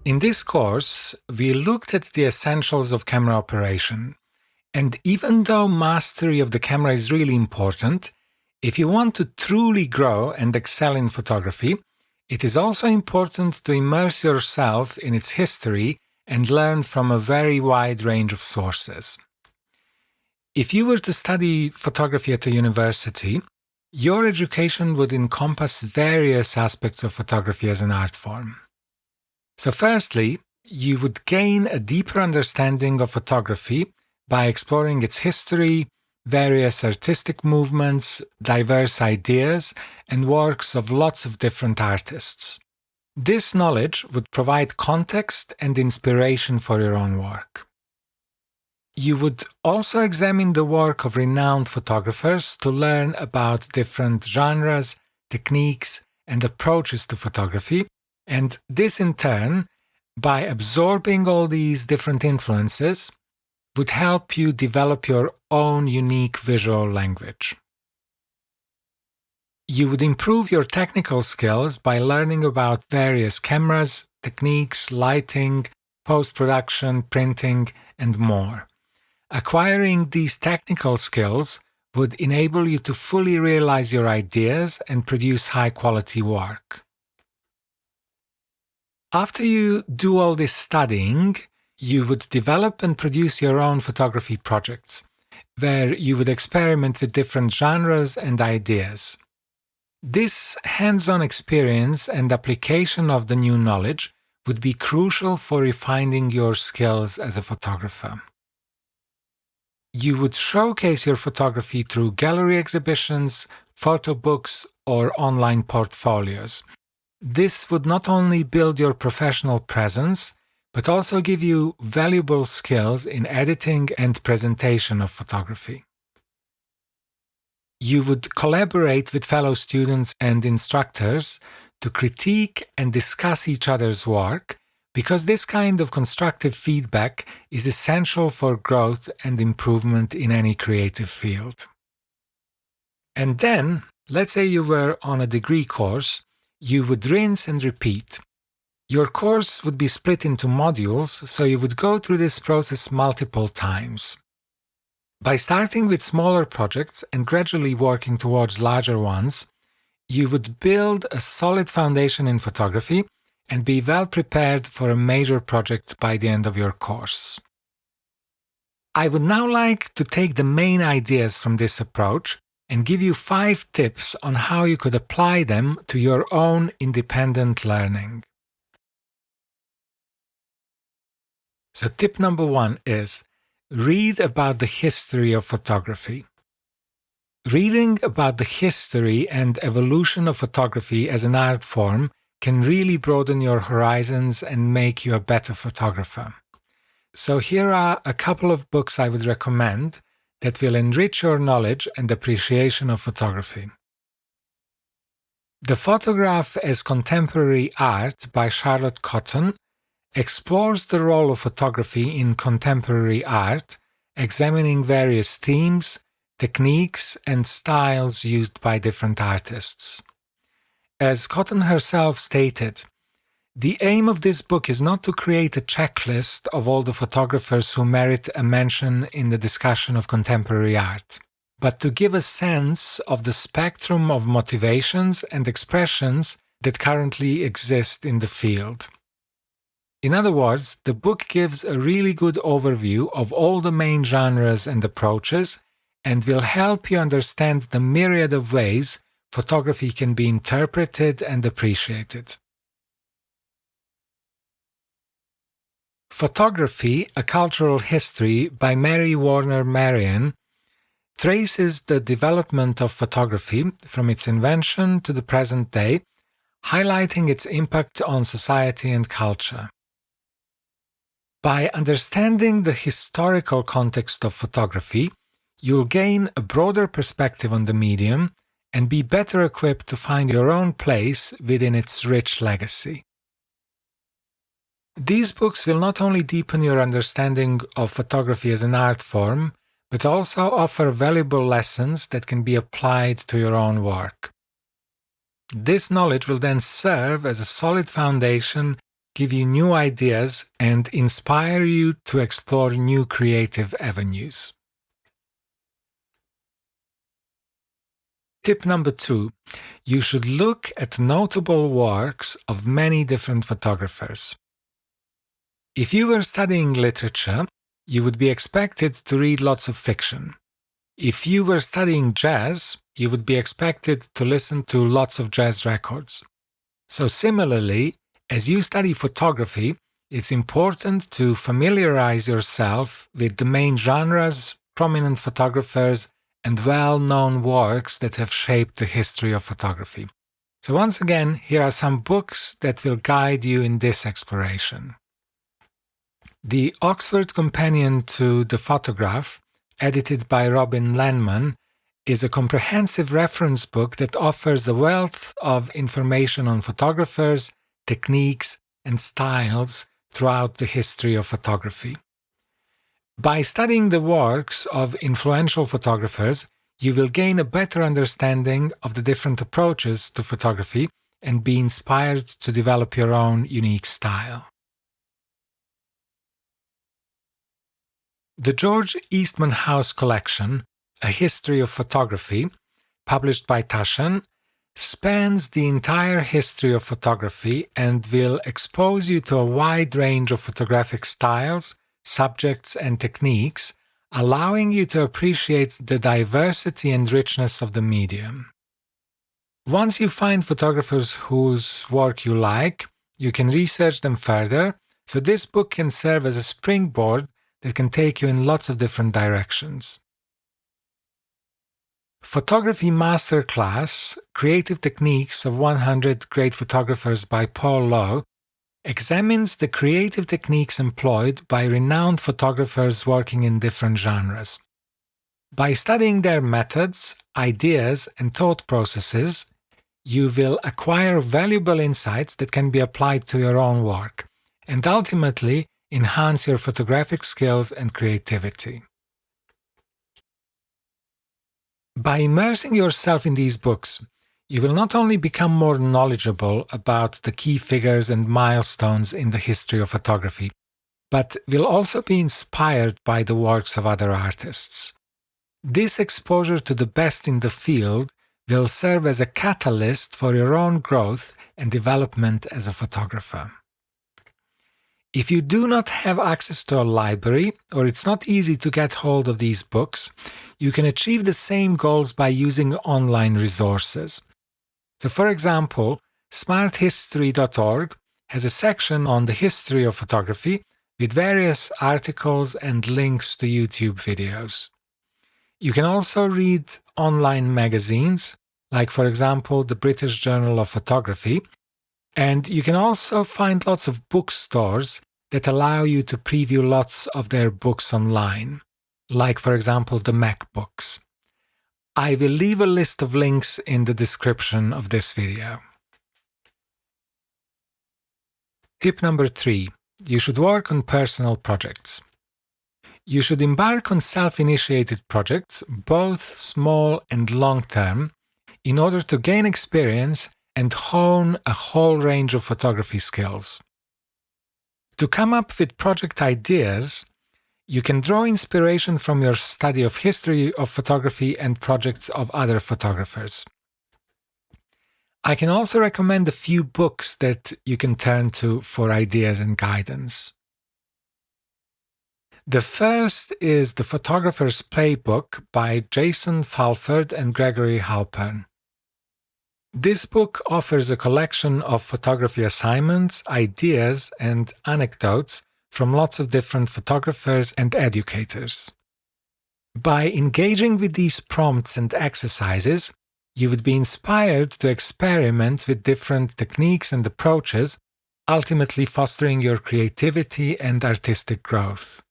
In this course, we looked at the essentials of camera operation. And even though mastery of the camera is really important, if you want to truly grow and excel in photography, it is also important to immerse yourself in its history and learn from a very wide range of sources. If you were to study photography at a university, your education would encompass various aspects of photography as an art form. So firstly, you would gain a deeper understanding of photography by exploring its history, various artistic movements, diverse ideas, and works of lots of different artists. This knowledge would provide context and inspiration for your own work. You would also examine the work of renowned photographers to learn about different genres, techniques, and approaches to photography, and this in turn, by absorbing all these different influences, would help you develop your own unique visual language. You would improve your technical skills by learning about various cameras, techniques, lighting, post-production, printing, and more. Acquiring these technical skills would enable you to fully realize your ideas and produce high-quality work. After you do all this studying, you would develop and produce your own photography projects, where you would experiment with different genres and ideas. This hands-on experience and application of the new knowledge would be crucial for refining your skills as a photographer. You would showcase your photography through gallery exhibitions, photo books, or online portfolios. This would not only build your professional presence, but also give you valuable skills in editing and presentation of photography. You would collaborate with fellow students and instructors to critique and discuss each other's work, because this kind of constructive feedback is essential for growth and improvement in any creative field. And then, let's say you were on a degree course, you would rinse and repeat. Your course would be split into modules, so you would go through this process multiple times. By starting with smaller projects and gradually working towards larger ones, you would build a solid foundation in photography and be well prepared for a major project by the end of your course. I would now like to take the main ideas from this approach and give you 5 tips on how you could apply them to your own independent learning. So tip number 1 is read about the history of photography. Reading about the history and evolution of photography as an art form can really broaden your horizons and make you a better photographer. So here are a couple of books I would recommend that will enrich your knowledge and appreciation of photography. The Photograph as Contemporary Art by Charlotte Cotton explores the role of photography in contemporary art, examining various themes, techniques, and styles used by different artists. As Cotton herself stated, the aim of this book is not to create a checklist of all the photographers who merit a mention in the discussion of contemporary art, but to give a sense of the spectrum of motivations and expressions that currently exist in the field. In other words, the book gives a really good overview of all the main genres and approaches and will help you understand the myriad of ways photography can be interpreted and appreciated. Photography, A Cultural History by Mary Warner Marion traces the development of photography from its invention to the present day, highlighting its impact on society and culture. By understanding the historical context of photography, you'll gain a broader perspective on the medium and be better equipped to find your own place within its rich legacy. These books will not only deepen your understanding of photography as an art form, but also offer valuable lessons that can be applied to your own work. This knowledge will then serve as a solid foundation give you new ideas and inspire you to explore new creative avenues. Tip number 2. You should look at notable works of many different photographers. If you were studying literature, you would be expected to read lots of fiction. If you were studying jazz, you would be expected to listen to lots of jazz records. So similarly, as you study photography, it's important to familiarize yourself with the main genres, prominent photographers, and well-known works that have shaped the history of photography. So once again, here are some books that will guide you in this exploration. The Oxford Companion to the Photograph, edited by Robin Lenman, is a comprehensive reference book that offers a wealth of information on photographers, techniques, and styles throughout the history of photography. By studying the works of influential photographers, you will gain a better understanding of the different approaches to photography and be inspired to develop your own unique style. The George Eastman House Collection, A History of Photography, published by Taschen, spans the entire history of photography and will expose you to a wide range of photographic styles, subjects, and techniques, allowing you to appreciate the diversity and richness of the medium. Once you find photographers whose work you like, you can research them further, so this book can serve as a springboard that can take you in lots of different directions. Photography Masterclass, Creative Techniques of 100 Great Photographers by Paul Lowe, examines the creative techniques employed by renowned photographers working in different genres. By studying their methods, ideas, and thought processes, you will acquire valuable insights that can be applied to your own work, and ultimately enhance your photographic skills and creativity. By immersing yourself in these books, you will not only become more knowledgeable about the key figures and milestones in the history of photography, but will also be inspired by the works of other artists. This exposure to the best in the field will serve as a catalyst for your own growth and development as a photographer. If you do not have access to a library, or it's not easy to get hold of these books, you can achieve the same goals by using online resources. So for example, smarthistory.org has a section on the history of photography with various articles and links to YouTube videos. You can also read online magazines, like for example the British Journal of Photography, and you can also find lots of bookstores that allow you to preview lots of their books online, like for example the Mac books. I will leave a list of links in the description of this video. Tip number 3. You should work on personal projects. You should embark on self-initiated projects, both small and long-term, in order to gain experience and hone a whole range of photography skills. To come up with project ideas, you can draw inspiration from your study of history of photography and projects of other photographers. I can also recommend a few books that you can turn to for ideas and guidance. The first is The Photographer's Playbook by Jason Fulford and Gregory Halpern. This book offers a collection of photography assignments, ideas, and anecdotes from lots of different photographers and educators. By engaging with these prompts and exercises, you would be inspired to experiment with different techniques and approaches, ultimately fostering your creativity and artistic growth.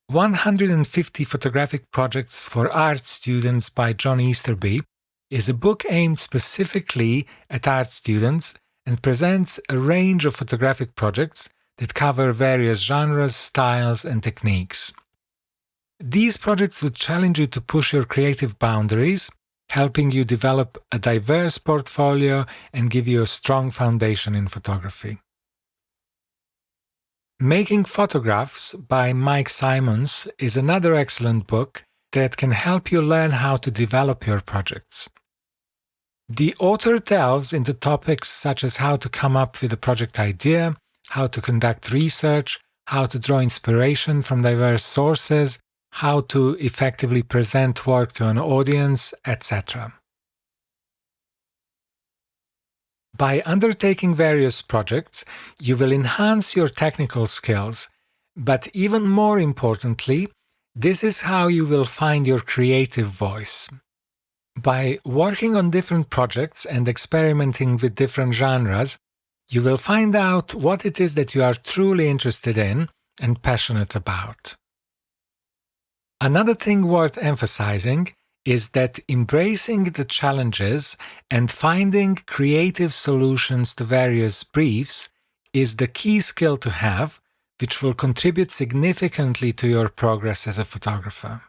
150 Photographic Projects for Art Students by John Easterby is a book aimed specifically at art students and presents a range of photographic projects that cover various genres, styles, and techniques. These projects would challenge you to push your creative boundaries, helping you develop a diverse portfolio and give you a strong foundation in photography. Making Photographs by Mike Simons is another excellent book that can help you learn how to develop your projects. The author delves into topics such as how to come up with a project idea, how to conduct research, how to draw inspiration from diverse sources, how to effectively present work to an audience, etc. By undertaking various projects, you will enhance your technical skills, but even more importantly, this is how you will find your creative voice. By working on different projects and experimenting with different genres, you will find out what it is that you are truly interested in and passionate about. Another thing worth emphasizing is that embracing the challenges and finding creative solutions to various briefs is the key skill to have, which will contribute significantly to your progress as a photographer.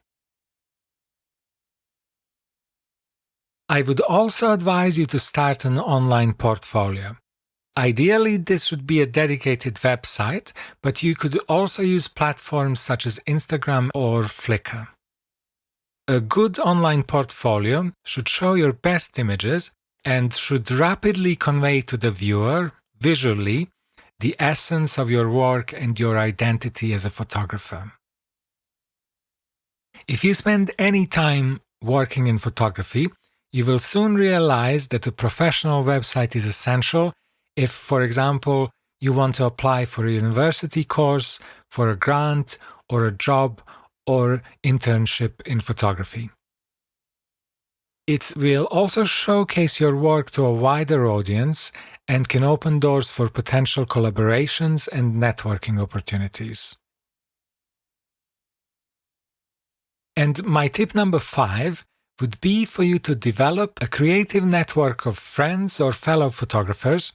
I would also advise you to start an online portfolio. Ideally, this would be a dedicated website, but you could also use platforms such as Instagram or Flickr. A good online portfolio should show your best images and should rapidly convey to the viewer, visually, the essence of your work and your identity as a photographer. If you spend any time working in photography, you will soon realize that a professional website is essential if, for example, you want to apply for a university course, for a grant, or a job, or internship in photography. It will also showcase your work to a wider audience and can open doors for potential collaborations and networking opportunities. And my tip number 5 would be for you to develop a creative network of friends or fellow photographers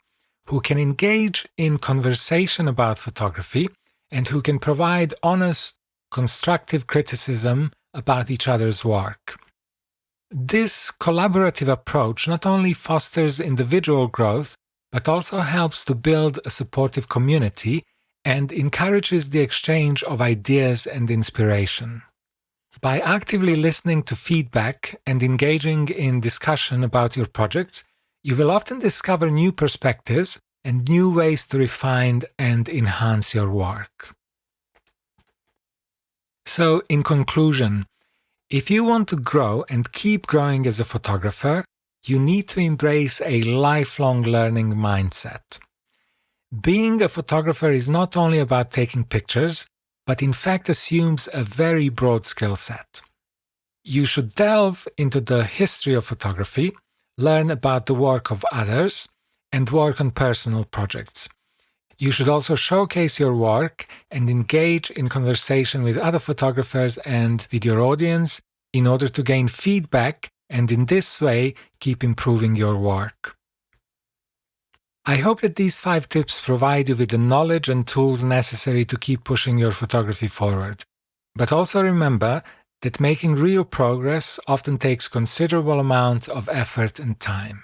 who can engage in conversation about photography and who can provide honest, constructive criticism about each other's work. This collaborative approach not only fosters individual growth, but also helps to build a supportive community and encourages the exchange of ideas and inspiration. By actively listening to feedback and engaging in discussion about your projects, you will often discover new perspectives and new ways to refine and enhance your work. So, in conclusion, if you want to grow and keep growing as a photographer, you need to embrace a lifelong learning mindset. Being a photographer is not only about taking pictures, but in fact assumes a very broad skill set. You should delve into the history of photography, learn about the work of others, and work on personal projects. You should also showcase your work and engage in conversation with other photographers and with your audience in order to gain feedback and in this way keep improving your work. I hope that these 5 tips provide you with the knowledge and tools necessary to keep pushing your photography forward. But also remember that making real progress often takes considerable amount of effort and time.